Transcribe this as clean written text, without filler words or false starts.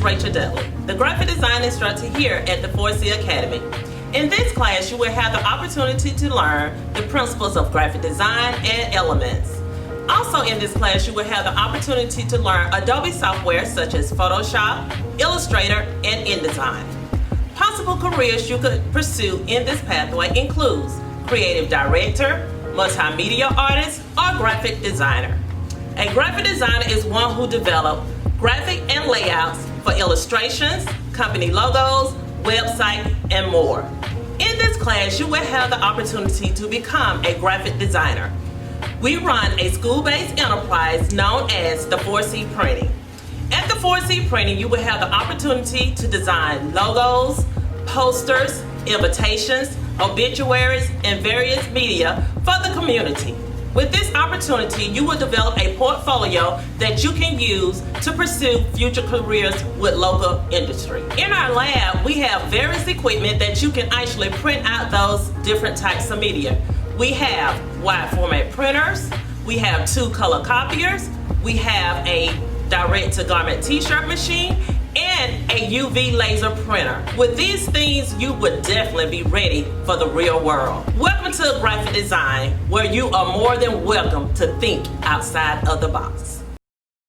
Rachel Dudley, the graphic design instructor here at the 4C Academy. In this class, you will have the opportunity to learn the principles of graphic design and elements. Also in this class, you will have the opportunity to learn Adobe software such as Photoshop, Illustrator, and InDesign. Possible careers you could pursue in this pathway includes creative director, multimedia artist, or graphic designer. A graphic designer is one who develops graphic and layouts for illustrations, company logos, website, and more. In this class, you will have the opportunity to become a graphic designer. We run a school-based enterprise known as the 4C Printing. At the 4C Printing, you will have the opportunity to design logos, posters, invitations, obituaries, and various media for the community. With this opportunity, you will develop a portfolio that you can use to pursue future careers with local industry. In our lab, we have various equipment that you can actually print out those different types of media. We have wide format printers, we have 2 color copiers, we have a direct to garment t-shirt machine, and a UV laser printer. With these things, you would definitely be ready for the real world. Welcome to graphic design, where you are more than welcome to think outside of the box.